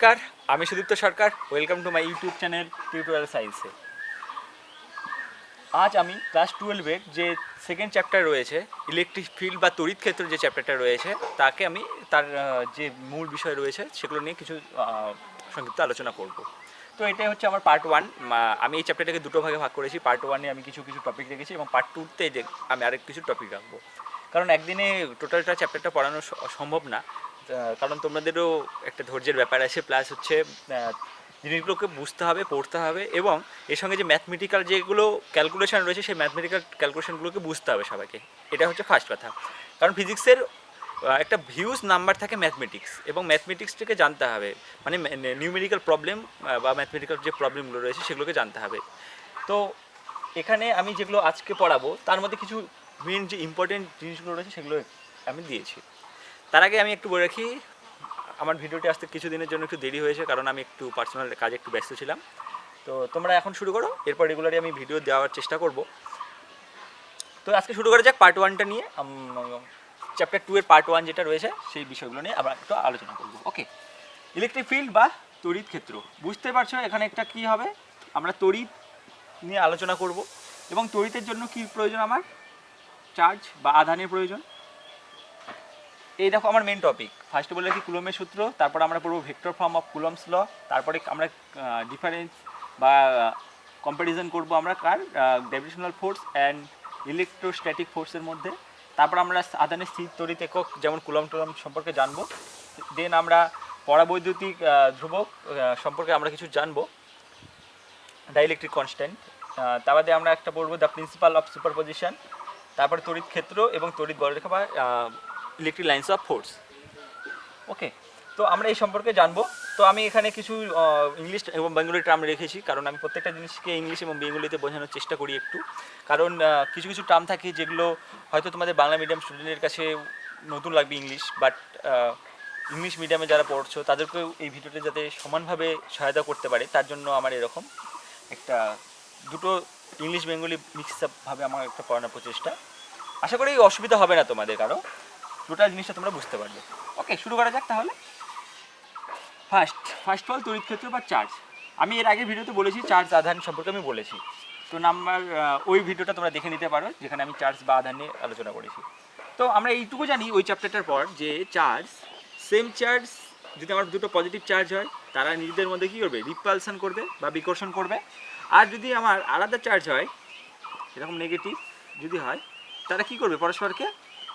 নমস্কার, আমি Sudipta Sarkar. Welcome to my YouTube channel tutorial সায়েন্সে। আজ আমি ক্লাস 12-এর যে সেকেন্ড চ্যাপ্টার রয়েছে ইলেকট্রিক ফিল্ড বা তড়িৎ ক্ষেত্র যে চ্যাপ্টারটা রয়েছে তাকে আমি তার যে মূল বিষয় রয়েছে সেগুলো নিয়ে কিছু সংক্ষিপ্ত আলোচনা করব। তো এটাই হচ্ছে আমার পার্ট 1। আমি এই চ্যাপ্টারটাকে দুটো ভাগে ভাগ করেছি। পার্ট 1-এ আমি কিছু কিছু টপিক রেখেছি এবং পার্ট 2-তে যে আমি আরেক কিছু টপিক রাখবো, কারণ একদিনে টোটালটা চ্যাপ্টারটা পড়ানো সম্ভব না। কারণ তোমাদেরও একটা ধৈর্যের ব্যাপার আছে, প্লাস হচ্ছে জিনিসগুলোকে বুঝতে হবে, পড়তে হবে, এবং এর সঙ্গে যে ম্যাথমেটিক্যাল যেগুলো ক্যালকুলেশন রয়েছে সেই ম্যাথমেটিক্যাল ক্যালকুলেশনগুলোকে বুঝতে হবে সবাইকে। এটা হচ্ছে ফার্স্ট কথা। কারণ ফিজিক্সের একটা হিউজ নাম্বার থাকে ম্যাথমেটিক্স, এবং ম্যাথমেটিক্সটাকে জানতে হবে, মানে নিউমেরিক্যাল প্রবলেম বা ম্যাথমেটিক্যাল যে প্রবলেমগুলো রয়েছে সেগুলোকে জানতে হবে। তো এখানে আমি যেগুলো আজকে পড়াবো তার মধ্যে কিছু মেন যে ইম্পর্টেন্ট জিনিসগুলো রয়েছে সেগুলো আমি দিয়েছি। তার আগে আমি একটু বলে রাখি, আমার ভিডিওটি আসতে কিছু দিনের জন্য একটু দেরি হয়েছে, কারণ আমি একটু পার্সোনাল কাজে একটু ব্যস্ত ছিলাম। তো তোমরা এখন শুরু করো, এরপর রেগুলারই আমি ভিডিও দেওয়ার চেষ্টা করব। তো আজকে শুরু করা যাক পার্ট 1টা নিয়ে। চ্যাপ্টার 2-এর পার্ট 1 যেটা রয়েছে সেই বিষয়গুলো নিয়ে আমরা একটু আলোচনা করব। ওকে, ইলেকট্রিক ফিল্ড বা তড়িৎ ক্ষেত্র। বুঝতে পারছো এখানে একটা কি হবে, আমরা তড়িৎ নিয়ে আলোচনা করব। এবং তড়িতের জন্য কি প্রয়োজন, আমার চার্জ বা আধানের প্রয়োজন। এই দেখো আমার মেন টপিক। ফার্স্টে বলে রাখি কুলম্বের সূত্র, তারপর আমরা পড়বো vector form of Coulomb's law, তারপরে আমরা ডিফারেন্স বা কম্প্যারিজন করব আমরা কার গ্র্যাভিটেশনাল ফোর্স অ্যান্ড ইলেকট্রোস্ট্যাটিক ফোর্সের মধ্যে। তারপর আমরা আধানের স্থির তড়িৎ একক যেমন কুলম্ব টুলম্ব সম্পর্কে জানবো। দেন আমরা পরাবৈদ্যুতিক ধ্রুবক সম্পর্কে আমরা কিছু জানবো, ডাইইলেকট্রিক কনস্ট্যান্ট। তার বাদে আমরা একটা পড়বো দ্য প্রিন্সিপাল অফ সুপারপজিশন, তারপরে তড়িৎ ক্ষেত্র এবং তড়িৎ বলরেখা বা ইলেকট্রিক লাইন্স অফ ফোর্স। ওকে, তো আমরা এই সম্পর্কে জানবো। তো আমি এখানে কিছু ইংলিশ এবং বেঙ্গলি টার্ম রেখেছি, কারণ আমি প্রত্যেকটা জিনিসকে ইংলিশ এবং বেঙ্গলিতে বোঝানোর চেষ্টা করি একটু। কারণ কিছু কিছু টার্ম থাকে যেগুলো হয়তো তোমাদের বাংলা মিডিয়াম স্টুডেন্টের কাছে নতুন লাগবে ইংলিশ, বাট ইংলিশ মিডিয়ামে যারা পড়ছো তাদেরকেও এই ভিডিওটা যাতে সমানভাবে সহায়তা করতে পারে, তার জন্য আমার এরকম একটা দুটো ইংলিশ বেঙ্গলি মিক্সআপভাবে আমার একটা পড়ানোর প্রচেষ্টা। আশা করি অসুবিধা হবে না তোমাদের কারো, টোটাল জিনিসটা তোমরা বুঝতে পারবে। ওকে, শুরু করা যাক তাহলে। ফার্স্ট অল তড়িৎ ক্ষেত্র বা চার্জ। আমি এর আগে ভিডিওতে বলেছি চার্জ আধান সম্পর্কে আমি বলেছি। তো ওই ভিডিওটা তোমরা দেখে নিতে পারো যেখানে আমি চার্জ বা আধান নিয়ে আলোচনা করেছি। তো আমরা এইটুকু জানি ওই চ্যাপ্টারটার পর যে চার্জ, সেম চার্জ যদি আমার দুটো পজিটিভ চার্জ হয় তারা নিজেদের মধ্যে কী করবে, রিপালশন করবে বা বিকর্ষণ করবে। আর যদি আমার আলাদা চার্জ হয়, এরকম নেগেটিভ যদি হয়, তারা কী করবে, পরস্পরকে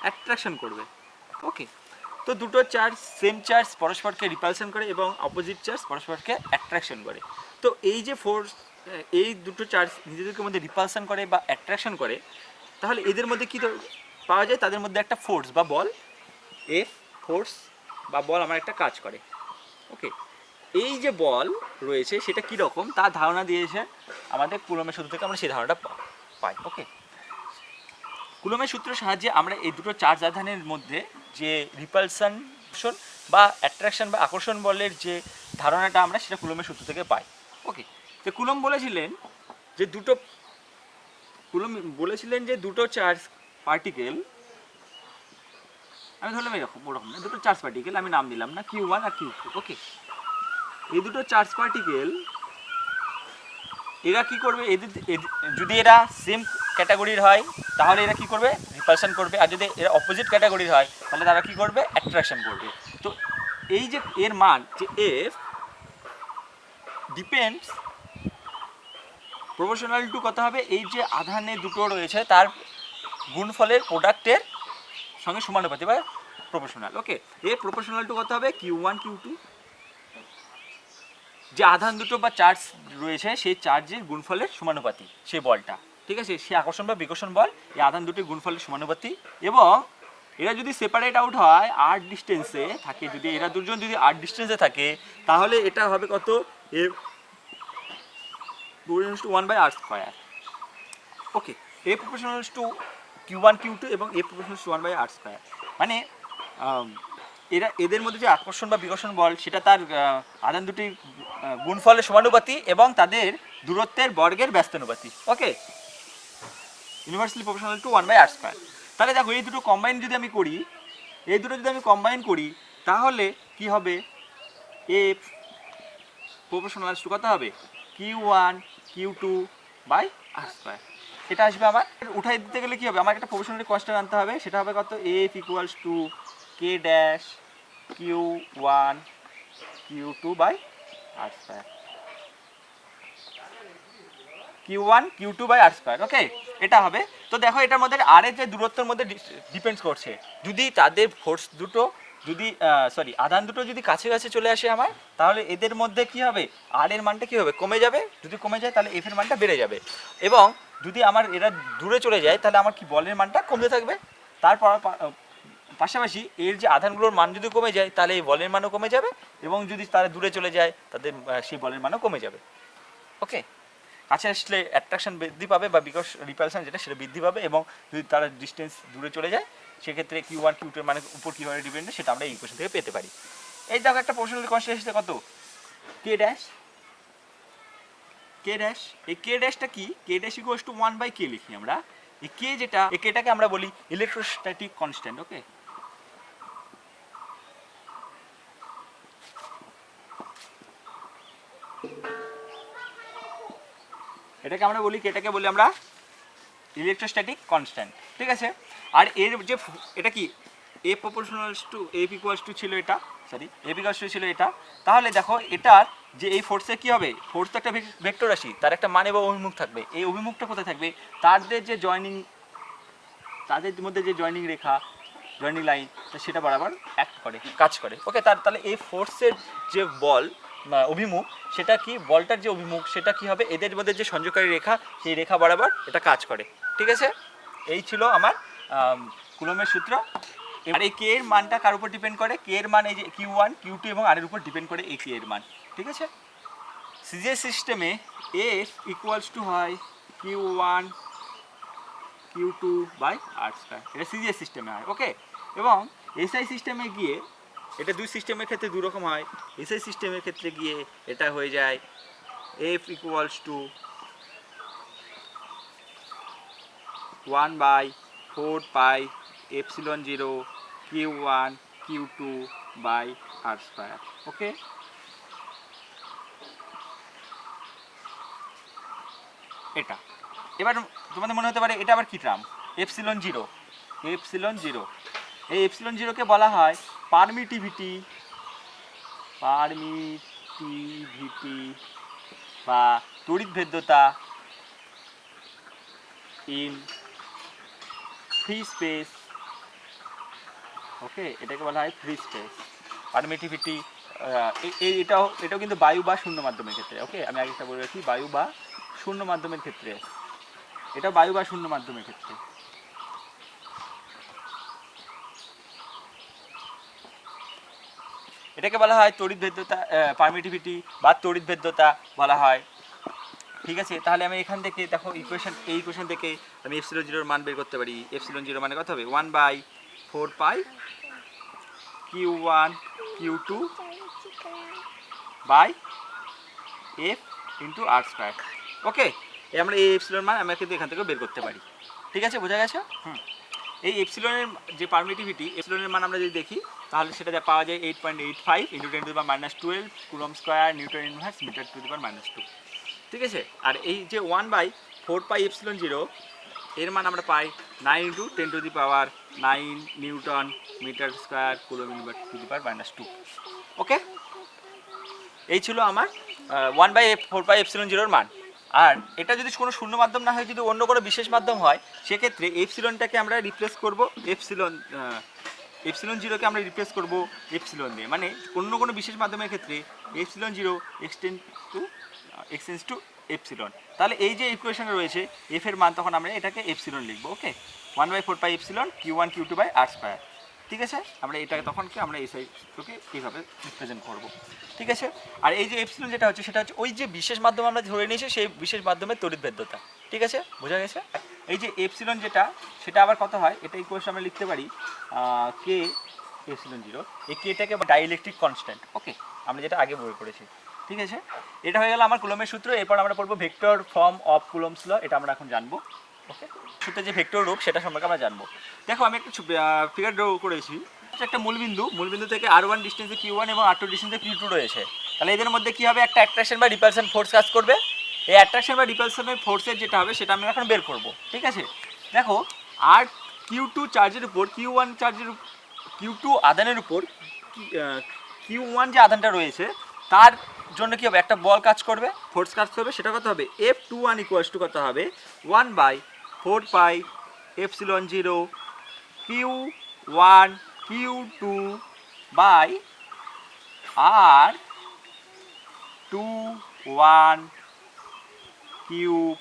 অ্যাট্রাকশন করবে। ওকে, তো দুটো চার্জ, সেম চার্জ পরস্পরকে রিপালশন করে এবং অপোজিট চার্জ পরস্পরকে অ্যাট্রাকশন করে। তো এই যে ফোর্স, এই দুটো চার্জ নিজেদেরকে মধ্যে রিপালশন করে বা অ্যাট্রাকশন করে, তাহলে এদের মধ্যে কী পাওয়া যায়, তাদের মধ্যে একটা ফোর্স বা বল, এফ ফোর্স বা বল আমার একটা কাজ করে। ওকে, এই যে বল রয়েছে সেটা কীরকম তার ধারণা দিয়েছে আমাদের কুলম্বের সূত্র থেকে, আমরা সেই ধারণাটা পাই। ওকে, কুলম্বের সূত্রের সাহায্যে আমরা এই দুটো চার্জ আধানের মধ্যে যে রিপালশন বা অ্যাট্রাকশন বা আকর্ষণ বলের যে ধারণাটা আমরা সেটা কুলম্বের সূত্র থেকে পাই। ওকে, তো কুলম্ব বলেছিলেন যে দুটো চার্জ পার্টিকেল, আমি ধরলাম এরকম ওরকম না, দুটো চার্জ পার্টিকেল, আমি নাম দিলাম না Q1 আর Q2। ওকে, এই দুটো চার্জ পার্টিকেল এরা কি করবে, যদি এরা সেম ক্যাটাগরির হয় তাহলে এরা কি করবে, রিপালশন করবে। আর যদি এরা অপোজিট ক্যাটাগরির হয় তাহলে তারা কি করবে, অ্যাট্রাকশন করবে। তো এই যে এর মান যে এফ ডিপেন্ডস প্রপোর্শনাল টু কত হবে, এই যে আধানে দুটো রয়েছে তার গুণফলের প্রোডাক্টের সঙ্গে সমানুপাতিক বা প্রপোর্শনাল। ওকে, এর প্রপোর্শনাল টু কত হবে, Q1 Q2। যে আধান দুটো বা চার্জ রয়েছে সেই চার্জের গুণফলের সমানুপাতিক সেই বলটা, ঠিক আছে, সে আকর্ষণ বা বিকর্ষণ বল এই আধান দুটির গুণফলের সমানুপাতিক। এবং এরা যদি সেপারেট আউট হয় আর ডিস্টেন্সে থাকে, যদি এরা দুজন যদি আর ডিস্টেন্সে থাকে তাহলে এটা হবে কত, এ 1/r²। Okay, A proportional to Q1 Q2 এবং এ প্রপোর্শনাল টু 1/r²। মানে এদের মধ্যে যে আকর্ষণ বা বিকর্ষণ বল সেটা তার আধান দুটির গুণফলের সমানুপাতিক এবং তাদের দূরত্বের বর্গের ব্যস্তানুপাতিক। ওকে, ইউনিভার্সালি প্রপোর্শনাল টু 1/r²। তাহলে দেখো এই দুটো কম্বাইন যদি আমি করি, তাহলে কি হবে, এফ প্রপোর্শনাল টু কত হবে Q1 Q2 by r square. এটা আসবে আমার উঠাই দিতে গেলে কি হবে, আমার একটা প্রপোর্শনাল কনস্ট্যান্ট আনতে হবে, সেটা হবে কত F equals to K dash Q1 Q2 by r square, Q1 Q2 by r square. Okay, এটা হবে। তো দেখো এটার মধ্যে আর এর যে দূরত্বের মধ্যে ডিপেন্ডস করছে, যদি তাদের ফোর্স দুটো যদি আধান দুটো যদি কাছে কাছে চলে আসে আমার, তাহলে এদের মধ্যে কি হবে, আর এর মানটা কি হবে, কমে যাবে। যদি কমে যায় তাহলে এফ এর মানটা বেড়ে যাবে, এবং যদি আমার এরা দূরে চলে যায় তাহলে আমার কি বলের মানটা কমতে থাকবে। তারপর পাশাপাশি এর যে আধানগুলোর মান যদি কমে যায় তাহলে এই বলের মানও কমে যাবে, এবং যদি তারা দূরে চলে যায় তাদের সেই বলের মানও কমে যাবে। ওকে, কাছে আসলে অ্যাট্রাকশন বৃদ্ধি পাবে বা বিকজ রিপালশন যেটা সেটা বৃদ্ধি পাবে, এবং যদি তারা ডিস্টেন্স দূরে চলে যায় সেক্ষেত্রে Q1 Q2 এর মানে উপর কীভাবে ডিপেন্ড সেটা আমরা এই ইকুয়েশন থেকে পেতে পারি। এই দেখো একটা প্রপোর্শনাল কনস্ট্যান্ট এসেছে কত K ড্যাশ, এই K ড্যাশটা কি, K dash equals to 1/K লিখি আমরা। এই K যেটা, এই Kটাকে আমরা বলি ইলেকট্রোস্ট্যাটিক কনস্ট্যান্ট। ওকে, এটাকে আমরা বলি, এটাকে বলি আমরা ইলেকট্রোস্ট্যাটিক কনস্ট্যান্ট। ঠিক আছে, আর এর যে এটা কি এ proportionals two F equals two ছিল এটা, এফ ইকুয়ালস টু ছিল এটা, তাহলে দেখো এটার যে এই ফোর্সে কি হবে, ফোর্স তো একটা ভেক্টর রাশি, তার একটা মান এবং অভিমুখ থাকবে। এই অভিমুখটা কোথায় থাকবে, তাদের যে জয়েনিং, তাদের মধ্যে যে জয়েনিং রেখা, জয়েনিং লাইন, সেটা বরাবর অ্যাক্ট করে, কাজ করে। ওকে, তাহলে এই ফোর্সের যে বল অভিমুখ, সেটা কি, বলটার যে অভিমুখ সেটা কি হবে, এদের মধ্যে যে সংযোগকারী রেখা, সেই রেখা বরাবর এটা কাজ করে। ঠিক আছে, এই ছিল আমার কুলম্বের সূত্র। আর এই কে এর মানটা কার উপর ডিপেন্ড করে, কে এর মান এই যে Q1 Q2 এবং আর এর উপর ডিপেন্ড করে এই কে এর মান। ঠিক আছে, সিজিএস সিস্টেমে এফ ইকুয়ালস টু হয় Q1 Q2 by r square, এটা সিজিএস সিস্টেমে হয়। ওকে, এবং এসআই সিস্টেমে গিয়ে এটা দুই সিস্টেমের ক্ষেত্রে দুই রকম হয়। এসআই সিস্টেমের ক্ষেত্রে গিয়ে এটা হয়ে যায় F equals to 1/4 pi epsilon 0 Q1 Q2 by r square. Okay, এটা এবার তোমাদের মনে হতে পারে এটা আবার কি টার্ম, এপসিলন 0। এই এপসিলন 0কে বলা হয় পারমিটিভিটি বা তড়িৎভেদ্যতা ইন ফ্রি স্পেস। ওকে, এটাকে বলা হয় ফ্রি স্পেস পারমিটিভিটি। এটাও কিন্তু বায়ু বা শূন্য মাধ্যমের ক্ষেত্রে। ওকে, আমি আগে একটা বলে রাখি, বায়ু বা শূন্য মাধ্যমের ক্ষেত্রে, এটা বায়ু বা শূন্য মাধ্যমের ক্ষেত্রে। এটাকে বলা হয় তড়িৎভেদ্যতা, পারমিটিভিটি বা তড়িৎভেদ্যতা বলা হয়। ঠিক আছে, তাহলে আমি এখান থেকে দেখো এই ইকুয়েশন থেকে আমি এপসিলন 0 এর মান বের করতে পারি। এপসিলন 0 মানে কত হবে, 1/4 pi Q1 Q2 by F into r square. Okay, আমরা এই এপসিলন মান আমরা কিন্তু এখান থেকে বের করতে পারি। ঠিক আছে, বোঝা গেছে? এই এপসিলনের যে পারমিটিভিটি, এপসিলনের মান আমরা যদি দেখি তাহলে সেটা পাওয়া যায় 8.85 into 10⁻12 coulomb square newton inverse metre to the power -2। ঠিক আছে, আর এই যে 1/4 পাই এপসিলন 0 এর মান আমরা পাই 9 into 10 to the power 9 newton metre square coulomb inverse to the power -2। Okay, এই ছিল আমার 1/4 পাই এপসিলন 0 এর মান। আর এটা যদি কোনো শূন্য মাধ্যম না হয়, যদি অন্য কোনো বিশেষ মাধ্যম হয়, সেক্ষেত্রে এপসিলনটাকে আমরা রিপ্লেস করব এপসিলন 0কে আমরা রিপ্লেস করব এপসিলন দিয়ে, মানে অন্য কোনো বিশেষ মাধ্যমের ক্ষেত্রে এপসিলন 0 এক্সটেন্স টু এপসিলন। তাহলে এই যে ইকুয়েশন রয়েছে এফ এর মান, তখন আমরা এটাকে এপসিলন লিখবো। Okay, 1/4 pi epsilon Q1 Q2 by r square. ঠিক আছে, আমরা এটাকে তখন কি আমরা এই সাইডকে এইভাবে রিপ্রেজেন্ট করব। ঠিক আছে, আর এই যে এপসিলন যেটা হচ্ছে সেটা হচ্ছে ওই যে বিশেষ মাধ্যম আমরা ধরে নিয়েছি, সেই বিশেষ মাধ্যমের তড়িৎভেদ্যতা। ঠিক আছে, বোঝা গেছে? এই যে এপসিলন যেটা, সেটা আবার কত হয়, এটা ইকুয়েশন আমরা লিখতে পারি কে এপসিলন 0, এই কেটাকে ডাইইলেকট্রিক কনস্ট্যান্ট। ওকে, আমরা যেটা আগে বই পড়েছি। ঠিক আছে, এটা হয়ে গেল আমার কুলম্বের সূত্র। এরপর আমরা পড়বো vector form of Coulomb's law, এটা আমরা এখন জানবো। ওকে, সূত্রের যে ভেক্টর রূপ সেটা সম্পর্কে আমরা জানবো। দেখো আমি একটা ফিগার ড্র করেছি, একটা মূলবিন্দু থেকে R1 ডিস্টেন্সে Q1 এবং R2 ডিস্টেন্সে Q2 রয়েছে। তাহলে এদের মধ্যে কি হবে, একটা অ্যাট্রাকশন বা রিপালশন ফোর্স কাজ করবে। এই অ্যাট্রাকশন বা রিপালশনের ফোর্সের যেটা হবে সেটা আমরা এখন বের করব, ঠিক আছে। দেখো আর Q2 চার্জের উপর Q1 চার্জের Q2 আধানের উপর Q1 যে আধানটা রয়েছে তার জন্য কি হবে, একটা বল কাজ করবে, ফোর্স কাজ করবে, সেটা কত হবে F21 ইকুয়ালস টু কত হবে 1/4 epsilon 0 Q1 Q2 by R21 cube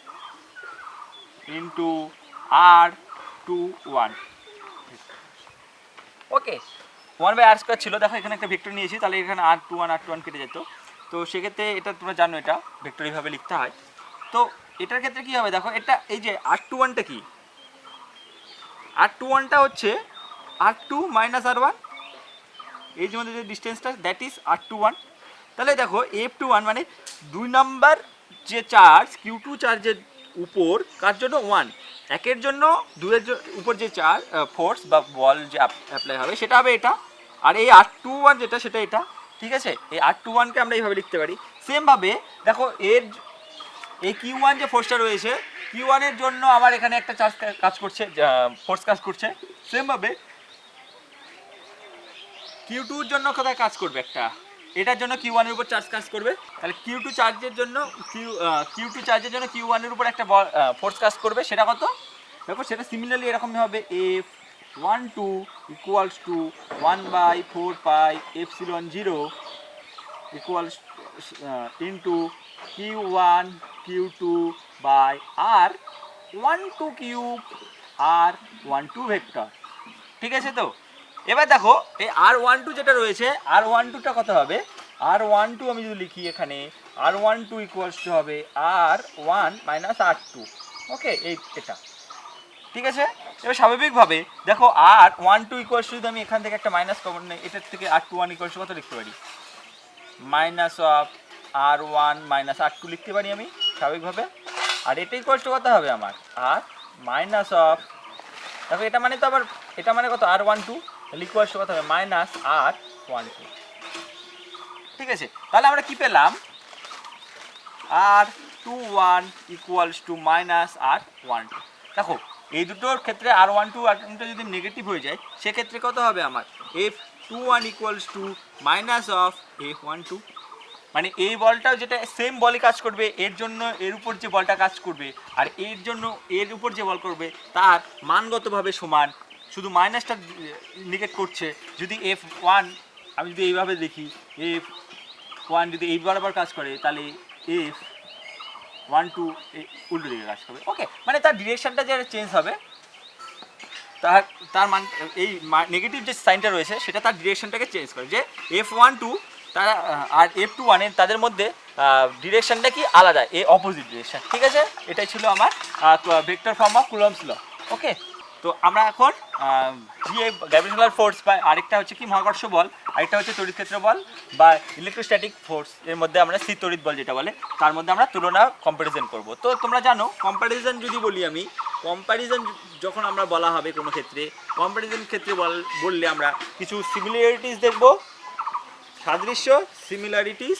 into R21। Okay, 1/r² ছিল, দেখো এখানে একটা ভেক্টর নিয়েছি, তাহলে এখানে R21 কেটে যেত। তো সেক্ষেত্রে এটা তোমরা জানো এটা ভেক্টর এইভাবে লিখতে হয়। তো এটার ক্ষেত্রে কি হবে, দেখো এটা এই যে R21টা কি, R21টা হচ্ছে R2 মাইনাস R1, এই যে মধ্যে যে ডিস্টেন্সটা দ্যাট ইজ R21। তাহলে দেখো F21 মানে 2 নাম্বার যে চার্জ Q2 চার্জের উপর কার জন্য 1, একের জন্য 2 এর উপর যে চার্জ ফোর্স বা বল যে অ্যাপ্লাই হবে সেটা হবে এটা, আর এই R21 যেটা সেটা এটা, ঠিক আছে। এই R21কে আমরা এইভাবে লিখতে পারি। সেমভাবে দেখো এর এই Q1 যে ফোর্সটা রয়েছে, Q1 এর জন্য আমার এখানে একটা চার্জ কাজ করছে, ফোর্স কাজ করছে। সেমভাবে Q2 এর জন্য কোথায় কাজ করবে, একটা এটার জন্য Q1 এর উপর চার্জ কাজ করবে। তাহলে Q2 চার্জের জন্য Q1 এর উপর একটা ফোর্স কাজ করবে, সেটা কত দেখো, সেটা সিমিলারলি এরকম হবে F12 equals to 1/4 epsilon 0 equals into Q1 Q2 by R12 cube R12 vector, ঠিক আছে। তো এবার দেখো এই R12 যেটা রয়েছে, R12টা কত হবে, R12 আমি যদি লিখি এখানে R12 ইকুয়ালস টু হবে R1 মাইনাস R2, ওকে এই এটা, ঠিক আছে। এবার স্বাভাবিকভাবে দেখো R12 ইকুয়ালস টু যদি আমি এখান থেকে একটা মাইনাস কমন নেই, এটার থেকে R21 ইকুয়ালস টু কত লিখতে পারি, minus of R1 minus R2 লিখতে পারি আমি স্বাভাবিকভাবে। আর এটা ইকুয়ালস টু কত হবে আমার আর মাইনাস অফ, দেখো এটা মানে তো আবার এটা মানে কত R12, ইকুয়ালস টু কত হবে মাইনাস R12, ঠিক আছে। তাহলে আমরা কি পেলাম, R21 equals to minus R12। দেখো এই দুটোর ক্ষেত্রে R12 যদি নেগেটিভ হয়ে যায় সেক্ষেত্রে কত হবে আমার F21 equals to minus of F12, মানে এই বলটাও যেটা সেম বলই কাজ করবে, এর জন্য এর উপর যে বলটা কাজ করবে আর এর জন্য এর উপর যে বল করবে তার মানগতভাবে সমান, শুধু মাইনাসটা নিগেট করছে। যদি F1 আমি যদি এইভাবে দেখি, F1 যদি এই বরাবর কাজ করে তাহলে F12 উল্টো দিকে কাজ করবে, ওকে। মানে তার ডিরেকশনটা যে চেঞ্জ হবে, তার মান এই নেগেটিভ যে সাইনটা রয়েছে সেটা তার ডিরেকশনটাকে চেঞ্জ করে, যে F12 তারা আর F21 এর তাদের মধ্যে ডিরেকশনটা কি আলাদা, অপোজিট ডিরেকশন, ঠিক আছে। এটাই ছিল আমার vector form of Coulomb's law, okay. তো আমরা এখন যে গ্র্যাভিটেশনাল ফোর্স বা আরেকটা হচ্ছে কি মহাকর্ষ বল, আরেকটা হচ্ছে তড়িৎ ক্ষেত্র বল বা ইলেকট্রোস্ট্যাটিক ফোর্স, এর মধ্যে আমরা স্থির তড়িৎ বল যেটা বলে তার মধ্যে আমরা তুলনা কম্প্যারিজন করব। তো তোমরা জানো কম্প্যারিজন যদি বলি আমি, কম্প্যারিজন যখন আমরা বলা হবে কোনো ক্ষেত্রে, কম্প্যারিজন ক্ষেত্রে বললে আমরা কিছু সিমিলারিটিস দেখব, সাদৃশ্য সিমিলারিটিস,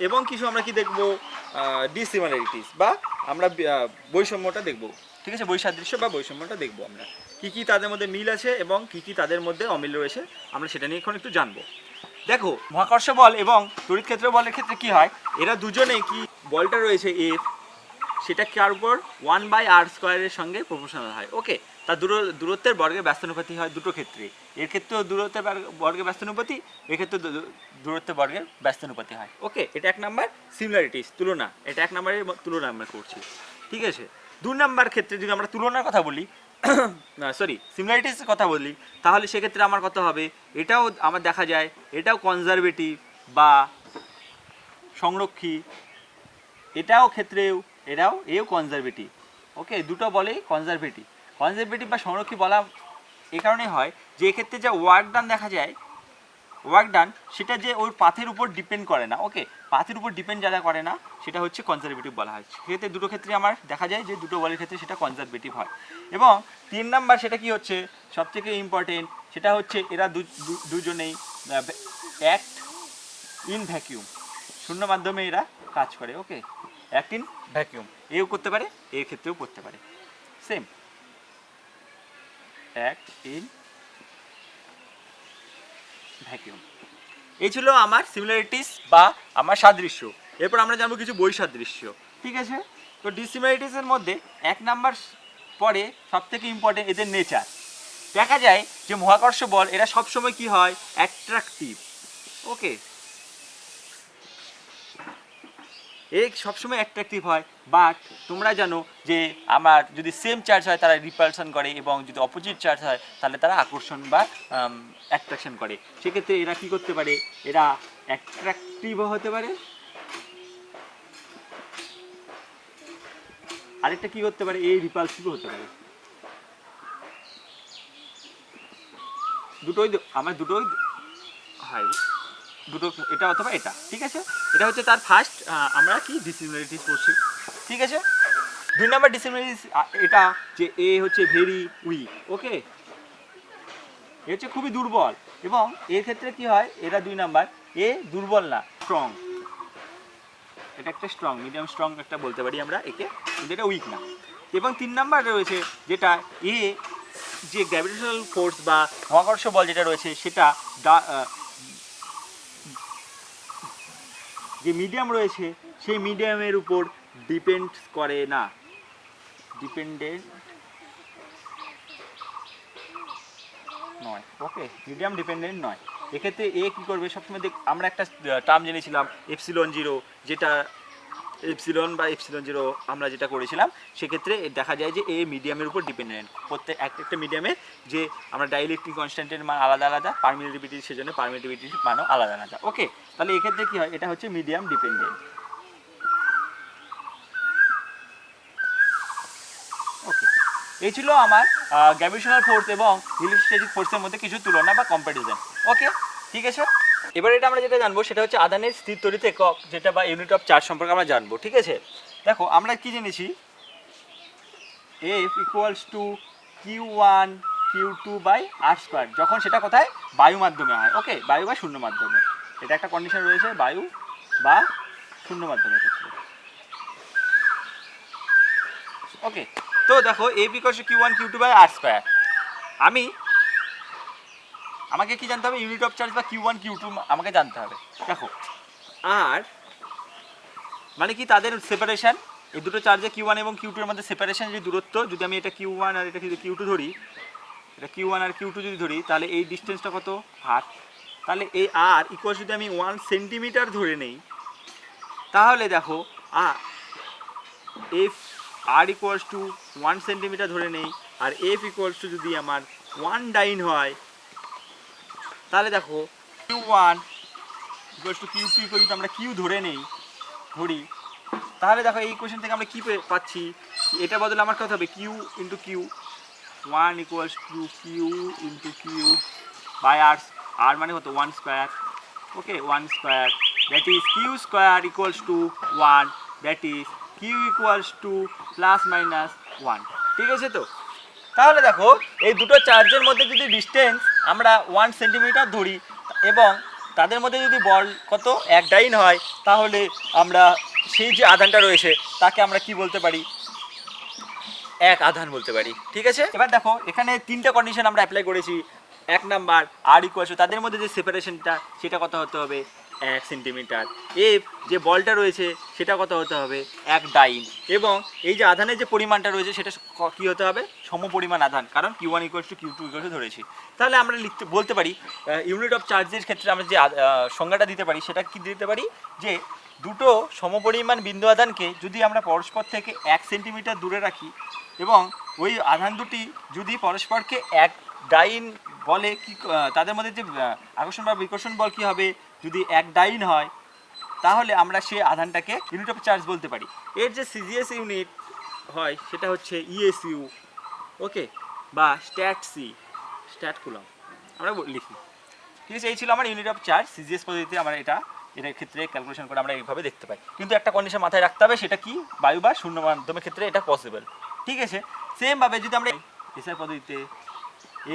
এবং কিছু আমরা কি দেখব ডিসিমিলারিটিস বা আমরা বৈষম্যটা দেখব, ঠিক আছে। বৈসাদৃশ্য বা বৈষম্যটা দেখব আমরা কি কি তাদের মধ্যে মিল আছে এবং কি কি তাদের মধ্যে অমিল রয়েছে, আমরা সেটা নিয়ে এখন একটু জানবো। দেখো মহাকর্ষ বল এবং তড়িৎ ক্ষেত্র বলের ক্ষেত্রে কি হয়, এরা দুজনেই কি বলটা রয়েছে F, সেটা কার উপর 1/r² এর সঙ্গে প্রপোর্শনাল হয়, ওকে। তার দূরত্বের বর্গের ব্যস্তানুপাতি হয় দুটো ক্ষেত্রে, এর ক্ষেত্রেও দূরত্বের বর্গের ব্যস্তানুপাতি, এর ক্ষেত্রে দূরত্বের বর্গের ব্যস্তানুপাতি হয়, ওকে। এটা 1 নাম্বার সিমিলারিটিস তুলনা, এটা 1 নাম্বারের তুলনা আমরা করছি, ঠিক আছে। 2 নাম্বার ক্ষেত্রে যদি আমরা তুলনার কথা বলি, না সরি সিমিলারিটিসের কথা বলি, তাহলে সেক্ষেত্রে আমার কত হবে, এটাও আমার দেখা যায় এটাও কনজারভেটিভ বা সংরক্ষী, এটাও ক্ষেত্রেও এও কনজারভেটিভ, ওকে। দুটো বলেই কনজারভেটিভ বা সংরক্ষী বলা এই কারণেই হয় যে এক্ষেত্রে যে ওয়ার্ক ডান দেখা যায়, ওয়ার্ক ডান সেটা যে ওর পাথের উপর ডিপেন্ড করে না, ওকে। পাথের উপর ডিপেন্ড যারা করে না সেটা হচ্ছে কনজারভেটিভ বলা হয়। সেক্ষেত্রে দুটো ক্ষেত্রে আমার দেখা যায় যে দুটো বলের ক্ষেত্রে সেটা কনজারভেটিভ হয়। এবং 3 নাম্বার সেটা কি হচ্ছে সবথেকে ইম্পর্টেন্ট, সেটা হচ্ছে এরা দুজনেই অ্যাক্ট ইন ভ্যাকিউম, শূন্য মাধ্যমে এরা কাজ করে। ওকে, অ্যাক্ট ইন ভ্যাকিউম, এও করতে পারে, এর ক্ষেত্রেও করতে পারে সেম, অ্যাক্ট ইন ভ্যাকিউম। এই ছিল আমার সিমিলারিটিস বা আমার সাদৃশ্য। এরপর আমরা জানবো কিছু বৈসাদৃশ্য। ঠিক আছে, তো ডিসিমিলারিটিসের মধ্যে 1 নাম্বার পরে সবথেকে ইম্পর্টেন্ট এদের নেচার। দেখা যায় যে মহাকর্ষ বল এরা সবসময় কি হয়, অ্যাট্রাকটিভ। ওকে, এ সবসময় অ্যাট্রাকটিভ হয়, বাট তোমরা জানো যে আমার যদি সেম চার্জ হয় তারা রিপালশন করে, এবং যদি অপোজিট চার্জ হয় তাহলে তারা আকর্ষণ বা অ্যাট্রাকশন করে। সেক্ষেত্রে এরা কি করতে পারে, এরা অ্যাট্রাকটিভও হতে পারে, আরেকটা কি করতে পারে, এই রিপালসিভও হতে পারে। দুটোই আমার দুটোই হয়, দুটো এটা অথবা এটা। ঠিক আছে, এটা হচ্ছে তার ফার্স্ট আমরা কি ডিসিমিলারিটিস করছি। ঠিক আছে, 2 নাম্বার ডিসিমিলারিটিস এটা যে এ হচ্ছে ভেরি উইক। ওকে, এ হচ্ছে খুবই দুর্বল, এবং এর ক্ষেত্রে কি হয়, এরা 2 নাম্বার, এ দুর্বল না, স্ট্রং। এটা একটা স্ট্রং, মিডিয়াম স্ট্রং একটা বলতে পারি আমরা একে, কিন্তু এটা উইক না। এবং 3 নাম্বার রয়েছে যেটা এ যে গ্র্যাভিটেশনাল ফোর্স বা মহাকর্ষ বল যেটা রয়েছে সেটা যে মিডিয়াম রয়েছে সেই মিডিয়ামের উপর ডিপেন্ড করে না, ডিপেন্ডেন্ট নয়। ওকে, মিডিয়াম ডিপেন্ডেন্ট নয়। এক্ষেত্রে এ কী করবে, সবসময় আমরা একটা টার্ম জেনেছিলাম এপসিলন জিরো, যেটা এপসিলন বা এপসিলন জিরো আমরা যেটা করেছিলাম, সেক্ষেত্রে দেখা যায় যে এ মিডিয়ামের উপর ডিপেন্ডেন্ট। প্রত্যেক একটা মিডিয়ামে যে আমরা ডাইইলেকট্রিক কনস্ট্যান্টের মান আলাদা আলাদা, পারমিটিভিটি সেজন্য পারমিটিভিটির মানও আলাদা আলাদা। ওকে, তাহলে এক্ষেত্রে কী হয়, এটা হচ্ছে মিডিয়াম ডিপেন্ডেন্ট। ওকে, এই ছিল আমার গ্র্যাভিটেশনাল ফোর্স এবং ইলেকট্রোস্ট্যাটিক ফোর্সের মধ্যে কিছু তুলনা বা কম্প্যারিজন। ওকে, ঠিক আছে। এবার এটা আমরা যেটা জানবো সেটা হচ্ছে আধানের স্থির তড়িৎ একক, যেটা বা ইউনিট অফ চার্জ সম্পর্কে আমরা জানবো। ঠিক আছে, দেখো আমরা কি জেনেছি, F equals to Q1 Q2 by r square, যখন সেটা কোথায়, বায়ু মাধ্যমে হয়। ওকে, বায়ু বা শূন্য মাধ্যমে, এটা একটা কন্ডিশন রয়েছে, বায়ু বা শূন্য মাধ্যমের ক্ষেত্রে। ওকে, তো দেখো F equals to Q1 Q2 by r square, আমাকে কি জানতে হবে, ইউনিট অফ চার্জ বা Q1 Q2 আমাকে জানতে হবে। দেখো আর মানে কি, তাদের সেপারেশন, এই দুটো চার্জে Q1 এবং Q2 এর মধ্যে সেপারেশন যে দূরত্ব, যদি আমি এটা Q1 আর এটা যদি Q2 ধরি, এটা Q1 আর Q2 যদি ধরি, তাহলে এই ডিস্টেন্সটা কত, আর। তাহলে এই আর ইকুয়াল যদি আমি 1 সেন্টিমিটার ধরে নেই, তাহলে দেখো F r equals to 1 centimetre ধরে নেই, আর এফ ইকুয়ালস টু যদি আমার 1 ডাইন হয়, তাহলে দেখো Q1 equals to Q2 equal যদি আমরা কিউ ধরি, তাহলে দেখো এই ইকুয়েশন থেকে আমরা কী পাচ্ছি, এটা বদলে আমার কথা হবে q into q, 1 equals to q into q by r, r মানে কত, 1 square. Okay, 1 square, that is q square equals to 1, that is q equals to plus minus 1। ঠিক আছে, তো তাহলে দেখো এই দুটো চার্জের মধ্যে যদি ডিস্টেন্স আমরা 1 সেন্টিমিটার ধরি এবং তাদের মধ্যে যদি বল কত, 1 ডাইন হয়, তাহলে আমরা সেই যে আধানটা রয়েছে তাকে আমরা কি বলতে পারি, এক আধান বলতে পারি। ঠিক আছে, এবার দেখো এখানে 3টে কন্ডিশন আমরা অ্যাপ্লাই করেছি। 1 নাম্বার, আর ইকুয়াল টু তাদের মধ্যে যে সেপারেশনটা সেটা কত হতে হবে, 1 সেন্টিমিটার। এফ যে বলটা রয়েছে সেটা কত হতে হবে, 1 ডাইন, এবং এই যে আধানের যে পরিমাণটা রয়েছে সেটা কী হতে হবে, সমপরিমাণ আধান, কারণ Q1 equal to Q2 equal to ধরেছি। তাহলে আমরা বলতে পারি ইউনিট অফ চার্জের ক্ষেত্রে আমরা যে সংজ্ঞাটা দিতে পারি সেটা কি দিতে পারি, যে দুটো সমপরিমাণ বিন্দু আধানকে যদি আমরা পরস্পর থেকে 1 সেন্টিমিটার দূরে রাখি, এবং ওই আধান দুটি যদি পরস্পরকে 1 ডাইন বলে, কি তাদের মধ্যে যে আকর্ষণ বা বিকর্ষণ বল কী হবে, যদি 1 ডাইন হয়, তাহলে আমরা সেই আধানটাকে ইউনিট অফ চার্জ বলতে পারি। এর যে সিজিএস ইউনিট হয় সেটা হচ্ছে ইএসইউ, ওকে, বা স্ট্যাট কুলম আমরা লিখি। ঠিক আছে, এই ছিল আমার ইউনিট অফ চার্জ সিজিএস পদ্ধতিতে। আমরা এটার ক্ষেত্রে ক্যালকুলেশন করে আমরা এইভাবে দেখতে পাই, কিন্তু একটা কন্ডিশন মাথায় রাখতে হবে, সেটা কি, বায়ু বা শূন্য মাধ্যমের ক্ষেত্রে এটা পসিবল। ঠিক আছে, সেমভাবে যদি আমরা এসআই পদ্ধতিতে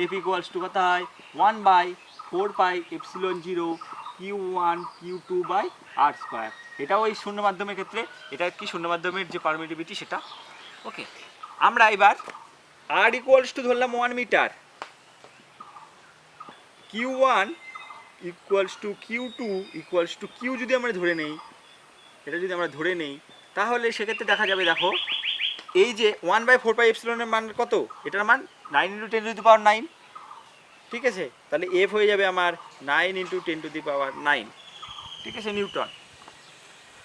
এফ ইকুয়ালস টু কত হয়, 1/4 pi epsilon zero Q1 Q2/r²। এটা ওই শূন্য মাধ্যমের ক্ষেত্রে এটা কি শূন্য মাধ্যমের যে পারমিটিভিটি সেটা। ওকে, আমরা এবার r ইকুয়ালস টু ধরলাম 1 metre, Q1 equals to Q2 equals to Q যদি আমরা ধরে নেই, এটা যদি আমরা ধরে নেই তাহলে সেক্ষেত্রে দেখা যাবে, দেখো এই যে 1/4πε মান কত, এটার মান 9 × 10⁹, ঠিক আছে, তাহলে F হয়ে যাবে আমার 9 × 10⁹, ঠিক আছে, নিউটন।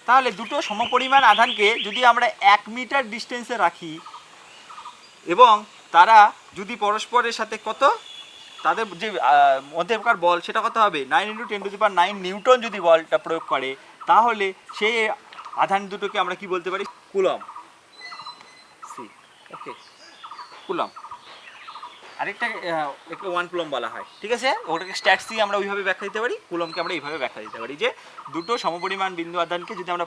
তাহলে দুটো সমপরিমাণ আধানকে যদি আমরা 1 মিটার ডিস্টেন্সে রাখি এবং তারা যদি পরস্পরের সাথে কত, তাদের যে মধ্যেকার বল সেটা কত হবে, 9 × 10⁹ নিউটন যদি বলটা প্রয়োগ করে, তাহলে সেই আধান দুটোকে আমরা কি বলতে পারি, কুলম। সি, ওকে, কুলম। আরেকটা একে 1 কুলম বলা হয়, ঠিক আছে, ওটাকে স্ট্যাটসি আমরা ওইভাবে ব্যাখ্যা দিতে পারি, কুলমকে আমরা এইভাবে ব্যাখ্যা দিতে পারি যে দুটো সমপরিমাণ বিন্দু আধানকে যদি আমরা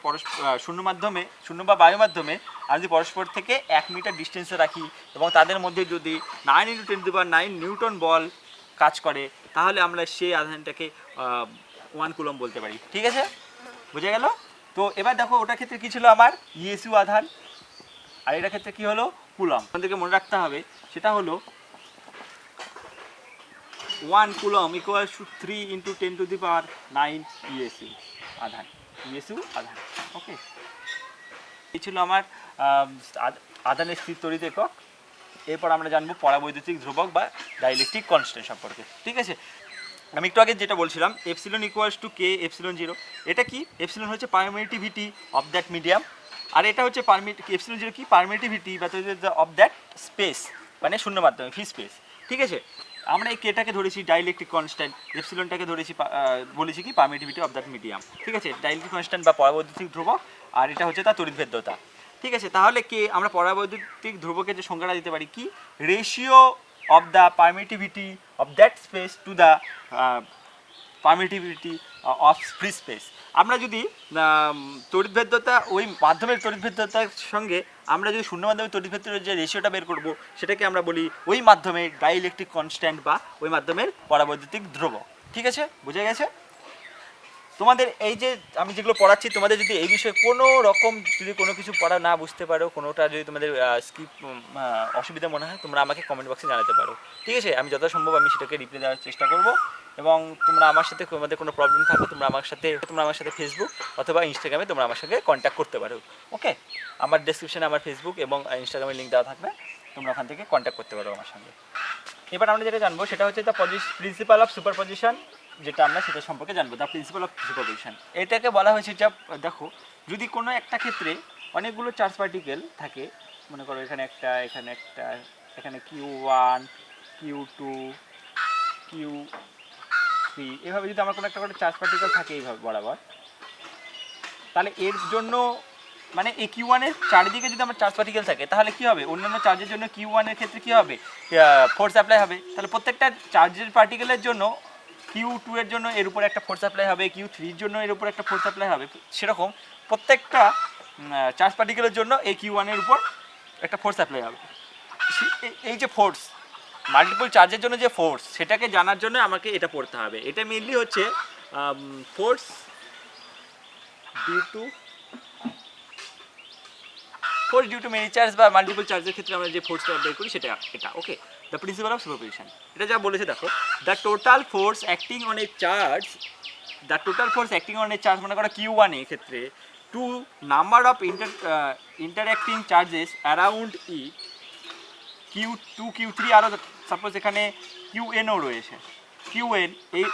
শূন্য মাধ্যমে, শূন্য বা বায়ু মাধ্যমে আর যদি পরস্পর থেকে 1 মিটার ডিস্টেন্সে রাখি এবং তাদের মধ্যে যদি 9 × 10⁹ নিউটন বল কাজ করে, তাহলে আমরা সেই আধানটাকে 1 কুলম বলতে পারি, ঠিক আছে, বুঝে গেল? তো এবার দেখো ওটার ক্ষেত্রে কী ছিল আমার ইএসইউ আধান, আর এটার ক্ষেত্রে কী হলো কুলম। আমাদেরকে মনে রাখতে হবে সেটা হলো 1 কুলম ইকুয়ালস টু 3 × 10⁹ ইএসইউ আধান, ইএসইউ আধান। ওকে, এই ছিল আমার আধানের স্থির তড়িৎ একক। এরপর আমরা জানবো পরাবৈদ্যুতিক ধ্রুবক বা ডাইইলেকট্রিক কনস্ট্যান্ট সম্পর্কে, ঠিক আছে। আমি একটু আগে যেটা বলছিলাম epsilon equals to K epsilon 0, এটা কি, এপসিলন হচ্ছে পারমিটিভিটি অফ দ্যাট মিডিয়াম, আর এটা হচ্ছে এপসিলন 0 কি, পারমিটিভিটি বা অফ দ্যাট স্পেস, মানে শূন্য মাধ্যমে ফ্রি স্পেস, ঠিক আছে। আমরা এই কেটাকে ধরেছি ডাইইলেকট্রিক কনস্ট্যান্ট, এপসিলনটাকে ধরেছি বলেছি কি পারমিটিভিটি অফ দ্যাট মিডিয়াম, ঠিক আছে, ডাইইলেকট্রিক কনস্ট্যান্ট বা পরাবৈদ্যুতিক ধ্রুবক, আর এটা হচ্ছে তার তড়িৎভেদ্যতা, ঠিক আছে। তাহলে কে আমরা পরাবৈদ্যুতিক ধ্রুবকের যে সংজ্ঞাটা দিতে পারি কি, ratio of the permittivity of that space to the permittivity of free space. আমরা যদি তড়িৎভেদ্যতা ওই মাধ্যমের তড়িৎভেদ্যতার সঙ্গে আমরা যদি শূন্য মাধ্যমের তড়িৎভেদ্যতার যে রেশিওটা বের করব, সেটাকে আমরা বলি ওই মাধ্যমের ডাইইলেকট্রিক কনস্ট্যান্ট বা ওই মাধ্যমের পরাবৈদ্যুতিক ধ্রুবক, ঠিক আছে, বুঝে গেছে? তোমাদের এই যে আমি যেগুলো পড়াচ্ছি, তোমাদের যদি এই বিষয়ে কোনো রকম যদি কোনো কিছু পড়া না বুঝতে পারো, কোনোটা যদি তোমাদের স্কিপ অসুবিধা মনে হয়, তোমরা আমাকে কমেন্ট বক্সে জানাতে পারো, ঠিক আছে, আমি যথাসম্ভব আমি সেটাকে রিপ্লাই দেওয়ার চেষ্টা করব। এবং তোমরা আমার সাথে তোমাদের কোনো প্রবলেম থাকলে তোমরা আমার সাথে ফেসবুক অথবা ইনস্টাগ্রামে তোমরা আমার সঙ্গে কন্ট্যাক্ট করতে পারো। ওকে, আমার ডেসক্রিপশনে আমার ফেসবুক এবং ইনস্টাগ্রামের লিঙ্ক দেওয়া থাকবে, তোমরা ওখান থেকে কন্ট্যাক্ট করতে পারো আমার সঙ্গে। এবার আমরা যেটা জানবো সেটা হচ্ছে দ্য প্রিন্সিপাল অফ সুপারপজিশন, যেটা আমরা সেটা সম্পর্কে জানবো, দ্য প্রিন্সিপাল অফ সুপারপজিশন। এটাকে বলা হয়েছে যা, দেখো যদি কোনো একটা ক্ষেত্রে অনেকগুলো চার্জ পার্টিকেল থাকে, মনে করো এখানে একটা, এখানে একটা, এখানে Q1 Q2 Q3, এভাবে যদি আমার কোনো একটা করে চার্জ পার্টিকেল থাকে এইভাবে বরাবর, তাহলে এর জন্য মানে এই Q1 এর চারিদিকে যদি আমার চার্জ পার্টিকেল থাকে, তাহলে কি হবে, অন্যান্য চার্জের জন্য Q1 এর ক্ষেত্রে কি হবে, ফোর্স অ্যাপ্লাই হবে। তাহলে প্রত্যেকটা চার্জের পার্টিকেলের জন্য Q2 এর জন্য এর উপরে একটা ফোর্স অ্যাপ্লাই হবে, Q3 এর জন্য এর উপর একটা ফোর্স অ্যাপ্লাই হবে, সেরকম প্রত্যেকটা চার্জ পার্টিকেলের জন্য এই Q1 এর উপর একটা ফোর্স অ্যাপ্লাই হবে। এই যে ফোর্স, মাল্টিপল চার্জের জন্য যে ফোর্স, সেটাকে জানার জন্য আমাকে এটা পড়তে হবে। এটা মেইনলি হচ্ছে force due to many charge বা মাল্টিপল চার্জের ক্ষেত্রে আমরা যে ফোর্সটা বের করি সেটা এটা। Okay, the principle of superposition, এটা যা বলেছে দেখো, the total force acting on a charge, মনে করো Q1 এর ক্ষেত্রে two number of interacting charges around it, Q2 Q3, আরও সাপোজ এখানে QNও রয়েছে, Qn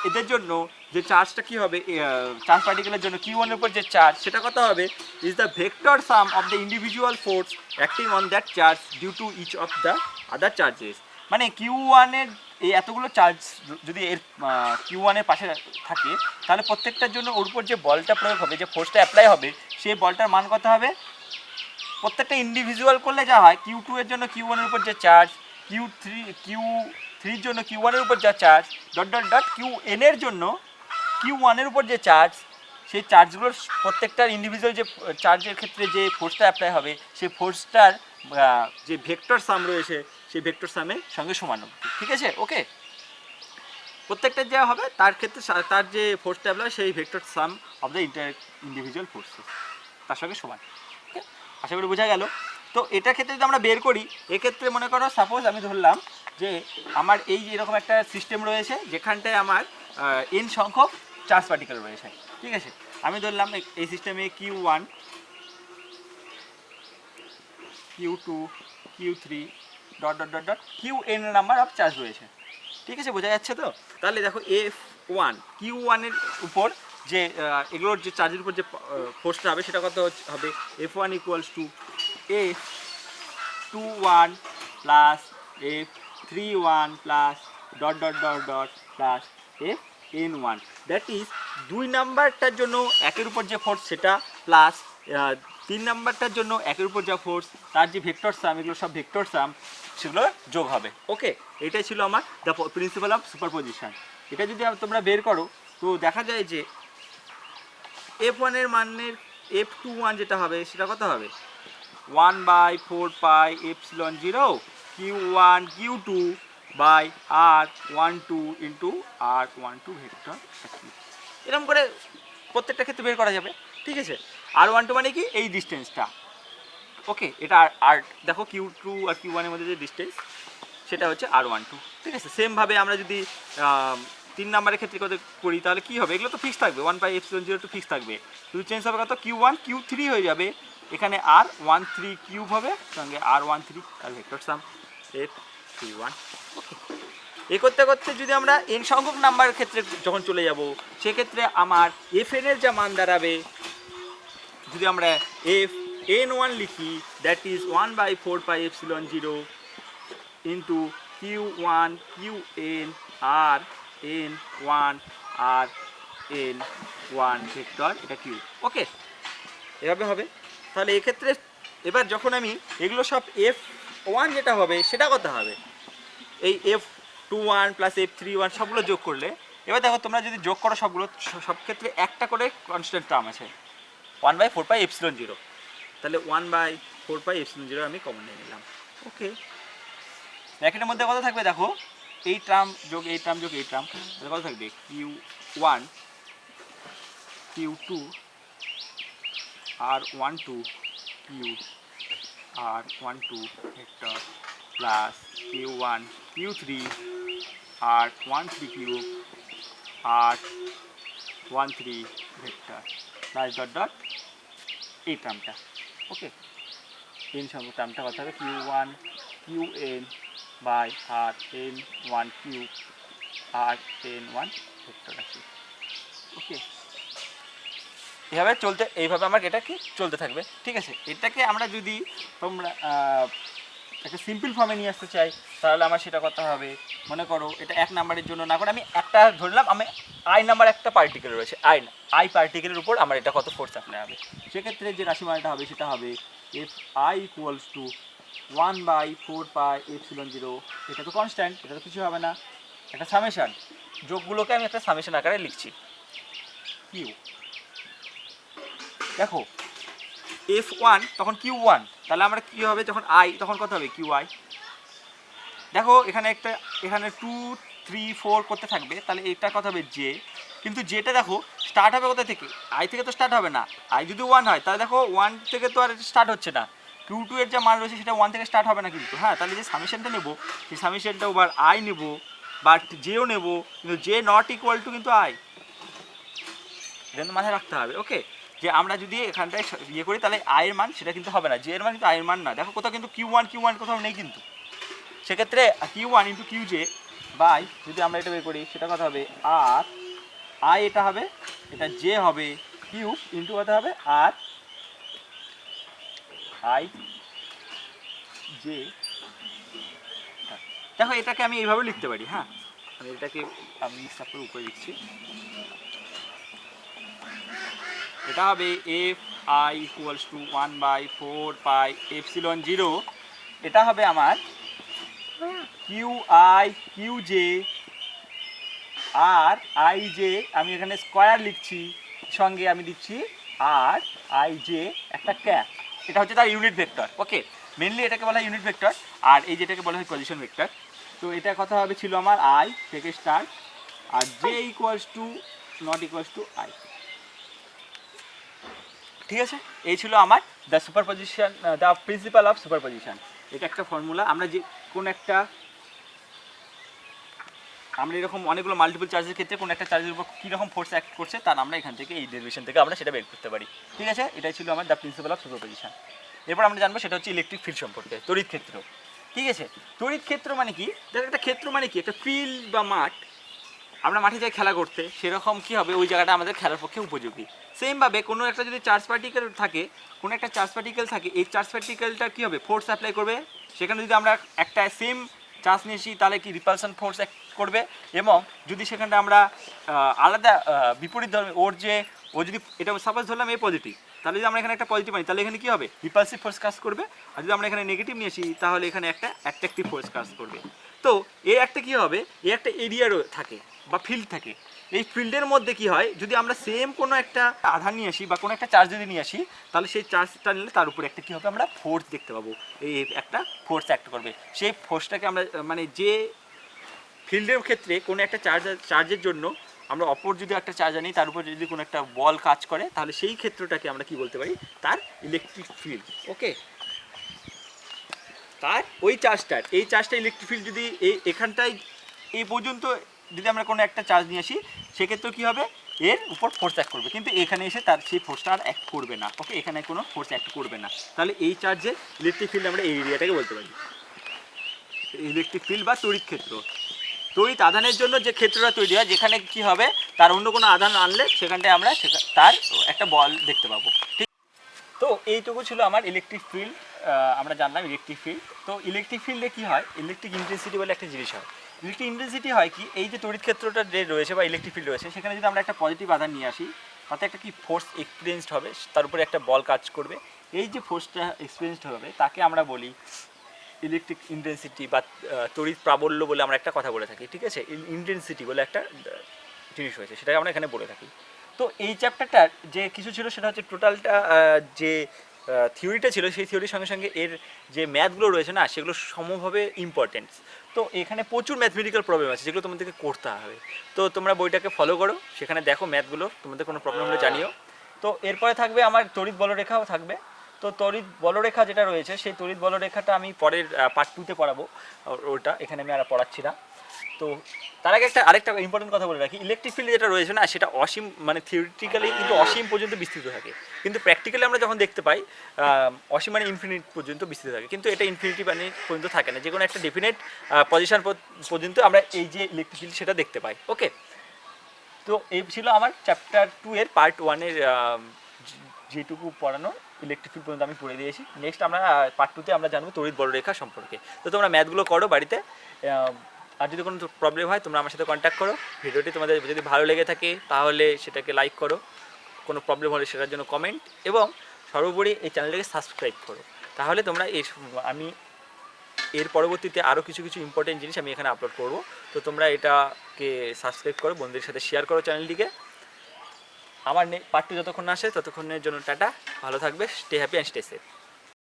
এদের জন্য যে চার্জটা কী হবে, চার্জ পার্টিকেলের জন্য Q1 এর উপর যে চার্জ সেটা কত হবে, is the vector sum of the individual force acting on that charge due to each of the other charges. মানে Q1 এর এই এতগুলো চার্জ যদি এর Q1 এর পাশে থাকে, তাহলে প্রত্যেকটার জন্য ওর উপর যে বলটা প্রয়োগ হবে, যে ফোর্সটা অ্যাপ্লাই হবে, সেই বলটার মান কত হবে, প্রত্যেকটা ইন্ডিভিজুয়াল করলে যা হয়, Q2 এর জন্য Q1 এর উপর যে চার্জ, Q3 এর জন্য Q1 এর উপর যা charge, dot dot dot Qn এর জন্য Q1 এর উপর যে চার্জ, সেই চার্জগুলোর প্রত্যেকটার ইন্ডিভিজুয়াল যে চার্জের ক্ষেত্রে যে ফোর্সটা অ্যাপ্লাই হবে, সেই ফোর্সটার যে ভেক্টর সাম রয়েছে, সেই ভেক্টর সামের সঙ্গে সমানুপাতিক, ঠিক আছে। ওকে, প্রত্যেকটা যা হবে তার ক্ষেত্রে তার যে ফোর্সটা অ্যাপ্লাই সেই vector sum of the individual forces তার সঙ্গে সমান। ওকে, আশা করি বোঝা গেল। তো এটার ক্ষেত্রে যদি আমরা বের করি, এক্ষেত্রে মনে করো সাপোজ আমি ধরলাম যে আমার এই এরকম একটা সিস্টেম রয়েছে যেখানটায় আমার এন সংখ্যক চার্জ পার্টিকেল রয়েছে, ঠিক আছে। আমি ধরলাম এই সিস্টেমে Q1, Q2, Q3 dot dot dot dot Qn number of charge রয়েছে, ঠিক আছে, বোঝা যাচ্ছে তো। তাহলে দেখো F1 Q1 এর উপর যে এগুলোর যে চার্জের উপর যে ফোর্সটা হবে সেটা কত হবে, F1 equals to F21 plus F31 plus dot dot dot dot plus Fn1, that is 2 নাম্বারটার জন্য একের উপর যে ফোর্স সেটা প্লাস 3 নাম্বারটার জন্য একের উপর যা ফোর্স তার যে ভেক্টর সাম, এগুলো সব ভেক্টর সাম, সেগুলো যোগ হবে। ওকে, এটাই ছিল আমার দ্য প্রিন্সিপাল অফ সুপারপজিশন। এটা যদি তোমরা বের করো তো দেখা যায় যে F1 এর মানের F21 যেটা হবে সেটা কত হবে, 1/4 pi epsilon 0 Q1 Q2 by R12 into R12 vector, এরকম করে প্রত্যেকটা ক্ষেত্রে বের করা যাবে, ঠিক আছে। R12 মানে কি, এই ডিস্টেন্সটা। ওকে, এটা আর দেখো Q2 আর Q1 এর মধ্যে যে ডিস্টেন্স সেটা হচ্ছে R12, ঠিক আছে। সেমভাবে আমরা যদি 3 নাম্বারের ক্ষেত্রে করি তাহলে কী হবে, এগুলো তো ফিক্স থাকবে, 1/ε0 টু ফিক্স থাকবে, শুধু চেঞ্জ হবে কত, Q1 Q3 হয়ে যাবে, এখানে R13 কিউব হবে, সঙ্গে R13 আর ভেক্টর সাম F31। ওকে, এ করতে করতে যদি আমরা এন সংখ্যক নাম্বারের ক্ষেত্রে যখন চলে যাব, সেক্ষেত্রে আমার Fn এর যা মান দাঁড়াবে, যদি আমরা Fn1 লিখি, that is 1/4 pi epsilon 0 into Q1 Qn r N1 r N1 vector, এটা কিউ। ওকে, এভাবে হবে। তাহলে এক্ষেত্রে এবার যখন আমি এগুলো সব F1 যেটা হবে সেটা কত হবে, এই F21 প্লাস F31 সবগুলো যোগ করলে, এবার দেখো তোমরা যদি যোগ করো সবগুলো, সব ক্ষেত্রে একটা করে কনস্ট্যান্ট টার্ম আছে, 1/4 পাই এপসিলন 0, তাহলে 1/4 পাই এপসিলন 0 আমি কমন নিয়ে নিলাম। ওকে, ব্র্যাকেটের মধ্যে কত থাকবে দেখো, এই টার্ম যোগ এই টার্ম যোগ এই টার্ম, তাহলে কত থাকবে, Q1 Q2 R12 cube R12 vector plus Q1 Q3 R13 cube R13 vector plus dot dot এই টার্মটা। ওকে, এন সংখ্যক টার্মটা কত হবে, Q1 Qn by Rn1 cube Rn1 vector আছে। ওকে, এভাবে এইভাবে আমার এটা কি চলতে থাকবে, ঠিক আছে। এটাকে আমরা যদি তোমরা একটা সিম্পল ফর্মে নিয়ে আসতে চাই, তাহলে আমার সেটা করতে হবে, মনে করো এটা 1 নাম্বারের জন্য না করে আমি একটা ধরলাম, আমি আই নাম্বার একটা পার্টিকেল রয়েছে, আই পার্টিকেলের উপর আমার এটা কত ফোর্স অ্যাপ্লাই হবে, সেক্ষেত্রে যে রাশিমালাটা হবে সেটা হবে Fi equals to 1/4 pi epsilon 0, এটা তো কনস্ট্যান্ট, এটা তো কিছু হবে না, একটা সামেশন, যোগগুলোকে আমি একটা সামেশন আকারে লিখছি, কিউ। দেখো F1 তখন Q1, তাহলে আমরা কী হবে যখন I, তখন কত হবে QI। দেখো এখানে 2 3 4 করতে থাকবে, তাহলে এটা কত হবে J, কিন্তু যেটা দেখো স্টার্ট হবে কোথা থেকে, I থেকে তো স্টার্ট হবে না, I যদি 1 হয় তাহলে দেখো 1 থেকে তো আর স্টার্ট হচ্ছে না, Q2 এর যা মান রয়েছে সেটা 1 থেকে স্টার্ট হবে না কিন্তু, হ্যাঁ। তাহলে যে সামেশনটা নেবো সেই সামেশনটা ওবার I নেব, বাট Jও নেব, কিন্তু J নট ইকুয়াল টু কিন্তু I, এটা মাথায় রাখতে হবে। ওকে, যে আমরা যদি এখানটায় ইয়ে করি তাহলে আয়ের মান সেটা কিন্তু হবে না, জে এর মান কিন্তু আয়ের মান না, দেখো কোথাও কিন্তু Q1 কোথাও নেই কিন্তু, সেক্ষেত্রে Q1 ইন্টু QJ বাই, যদি আমরা এটা বের করি সেটা কথা হবে আর আই, এটা হবে, এটা জে হবে কিউব ইন্টু কথা হবে আর আই জে। দেখো এটাকে আমি এইভাবে লিখতে পারি, হ্যাঁ, আমি সাপোজ উপরে লিখছি, এটা হবে Fi equals to 1/4 pi epsilon 0, এটা হবে আমার QI QJ আর IJ, আমি এখানে স্কোয়ার লিখছি, সঙ্গে আমি দিচ্ছি আর IJ একটা ক্যাপ, এটা হচ্ছে তার ইউনিট ভেক্টর। ওকে, মেনলি এটাকে বলা হয় ইউনিট ভেক্টর, আর এই যেটাকে বলা হয় পজিশন ভেক্টর। তো এটা কথা হবে ছিল আমার I থেকে স্টার্ট আর j equals to not equals to i. ঠিক আছে, এই ছিল আমার the superposition, the principle of superposition. এটা একটা ফর্মুলা। আমরা যে কোন একটা, আমরা এরকম অনেকগুলো মাল্টিপল চার্জের ক্ষেত্রে কোন একটা চার্জের উপর কীরকম ফোর্স অ্যাক্ট করছে তার আমরা এখান থেকে এই ডেরিভেশন থেকে আমরা সেটা বের করতে পারি। ঠিক আছে, এটাই ছিল আমার দ্য প্রিন্সিপাল অফ সুপারপজিশন। এরপর আমরা জানবো সেটা হচ্ছে ইলেকট্রিক ফিল্ড সম্পর্কে, তড়িৎ ক্ষেত্র। ঠিক আছে, তড়িৎ ক্ষেত্র মানে কি? দেখো একটা ক্ষেত্র মানে কি, একটা ফিল্ড বা মাঠ। আমরা মাঠে যাই খেলা করতে, সেরকম কী হবে, ওই জায়গাটা আমাদের খেলার পক্ষে উপযোগী। সেমভাবে কোনো একটা যদি চার্জ পার্টিকেল থাকে, কোনো একটা চার্জ পার্টিকেল থাকে, এই চার্জ পার্টিকেলটা কী হবে, ফোর্স অ্যাপ্লাই করবে। সেখানে যদি আমরা একটা সেম চার্জ নিয়েছি তাহলে কি রিপালশন ফোর্স করবে, এবং যদি সেখানটা আমরা আলাদা বিপরীত ধর্মের ওর যে, ও যদি এটা সাপোজ ধরলাম এ পজিটিভ, তাহলে যদি আমরা এখানে একটা পজিটিভ আনি তাহলে এখানে কী হবে, রিপালসিভ ফোর্স কাজ করবে। আর যদি আমরা এখানে নেগেটিভ নিয়ে আসি তাহলে এখানে একটা অ্যাট্রাকটিভ ফোর্স কাজ করবে। তো এই একটা কী হবে, এই একটা এরিয়ারও থাকে বা ফিল্ড থাকে। এই ফিল্ডের মধ্যে কি হয়, যদি আমরা সেম কোনো একটা আধান নিয়ে আসি বা কোনো একটা চার্জ যদি নিয়ে আসি, তাহলে সেই চার্জটা নিলে তার উপরে একটা কী হবে, আমরা ফোর্স দেখতে পাবো। এই একটা ফোর্স অ্যাক্ট করবে। সেই ফোর্সটাকে আমরা মানে যে ফিল্ডের ক্ষেত্রে কোনো একটা চার্জের জন্য আমরা অপর যদি একটা চার্জ আনি তার উপর যদি কোনো একটা বল কাজ করে, তাহলে সেই ক্ষেত্রটাকে আমরা কি বলতে পারি, তার ইলেকট্রিক ফিল্ড। ওকে, তার ওই চার্জটার, এই চার্জটা ইলেকট্রিক ফিল্ড যদি এখানটায় এই পর্যন্ত যদি আমরা কোনো একটা চার্জ নিয়ে আসি, সেক্ষেত্রে কী হবে, এর উপর ফোর্স অ্যাক্ট করবে, কিন্তু এখানে এসে তার সেই ফোর্সটা আর অ্যাক্ট করবে না। ওকে, এখানে কোনো ফোর্স অ্যাক্ট করবে না। তাহলে এই চার্জের ইলেকট্রিক ফিল্ড আমরা এই এরিয়াটাকে বলতে পারি ইলেকট্রিক ফিল্ড বা তড়িৎ ক্ষেত্র। তড়িৎ আধানের জন্য যে ক্ষেত্রটা তৈরি হয়, যেখানে কি হবে, তার অন্য কোনো আধান আনলে সেখানটায় আমরা তার একটা বল দেখতে পাবো। ঠিক, তো এইটুকু ছিল আমার ইলেকট্রিক ফিল্ড। আমরা জানলাম ইলেকট্রিক ফিল্ড। তো ইলেকট্রিক ফিল্ডে কী হয়, ইলেকট্রিক ইন্টেন্সিটি বলে একটা জিনিস হয়। ইলেকট্রিক ইন্টেন্সিটি হয় কি, এই যে তড়িৎ ক্ষেত্রটা যে রয়েছে বা ইলেকট্রিক ফিল্ড রয়েছে, সেখানে যদি আমরা একটা পজিটিভ আধান নিয়ে আসি, তাতে একটা কি ফোর্স এক্সপিরিয়েন্সড হবে, তার উপরে একটা বল কাজ করবে। এই যে ফোর্সটা এক্সপিরিয়েন্সড হবে তাকে আমরা বলি ইলেকট্রিক ইন্টেন্সিটি বা তড়িৎ প্রাবল্য বলে আমরা একটা কথা বলে থাকি। ঠিক আছে, ইন্টেন্সিটি বলে একটা জিনিস হয়েছে, সেটাকে আমরা এখানে বলে থাকি। তো এই চ্যাপ্টারটার যে কিছু ছিল সেটা হচ্ছে টোটালটা যে থিওরিটা ছিল, সেই থিওরির সঙ্গে সঙ্গে এর যে ম্যাথগুলো রয়েছে না, সেগুলো সমভাবে ইম্পর্টেন্ট। তো এখানে প্রচুর ম্যাথমেটিক্যাল প্রবলেম আছে যেগুলো তোমাদেরকে করতে হবে। তো তোমরা বইটাকে ফলো করো, সেখানে দেখো ম্যাথগুলো, তোমাদের কোনো প্রবলেম হলে জানিও। তো এরপরে থাকবে আমার তড়িৎ বলরেখাও থাকবে। তো তড়িৎ বলরেখা যেটা রয়েছে, সেই তড়িৎ বলরেখাটা আমি পরের পার্ট 2-তে পড়াবো। ওটা এখানে আমি আর পড়াচ্ছি না। তো তার আগে আরেকটা ইম্পর্টেন্ট কথা বলে রাখি, ইলেকট্রিক ফিল্ড যেটা রয়েছে না, সেটা অসীম, মানে থিওরিটিক্যালি কিন্তু অসীম পর্যন্ত বিস্তৃত থাকে, কিন্তু প্র্যাকটিক্যালি আমরা যখন দেখতে পাই অসীম মানে ইনফিনিট পর্যন্ত বিস্তৃত থাকে, কিন্তু এটা ইনফিনিটি মানে পর্যন্ত থাকে না, যে কোনো একটা ডেফিনেট পজিশন পর্যন্ত আমরা এই যে ইলেকট্রিক ফিল্ড সেটা দেখতে পাই। ওকে, তো এই ছিল আমার চ্যাপ্টার 2 এর পার্ট 1-এর যেটুকু পড়ানো ইলেকট্রিক ফিল্ড পর্যন্ত আমি পড়ে দিয়েছি। নেক্সট আমরা পার্ট 2-তে আমরা জানবো তড়িৎ বলরেখা সম্পর্কে। তো তোমরা ম্যাথগুলো করো বাড়িতে, আর যদি কোনো প্রবলেম হয় তোমরা আমার সাথে কন্ট্যাক্ট করো। ভিডিওটি তোমাদের যদি ভালো লেগে থাকে তাহলে সেটাকে লাইক করো, কোনো প্রবলেম হলে সেটার জন্য কমেন্ট, এবং সর্বোপরি এই চ্যানেলটাকে সাবস্ক্রাইব করো। তাহলে তোমরা আমি এর পরবর্তীতে আরও কিছু ইম্পর্টেন্ট জিনিস আমি এখানে আপলোড করব। তো তোমরা এটাকে সাবস্ক্রাইব করো, বন্ধুদের সাথে শেয়ার করো চ্যানেলটিকে। আমার পার্ট 2 যতক্ষণ না আসে ততক্ষণের জন্য টাটা, ভালো থাকবে, stay happy and stay safe.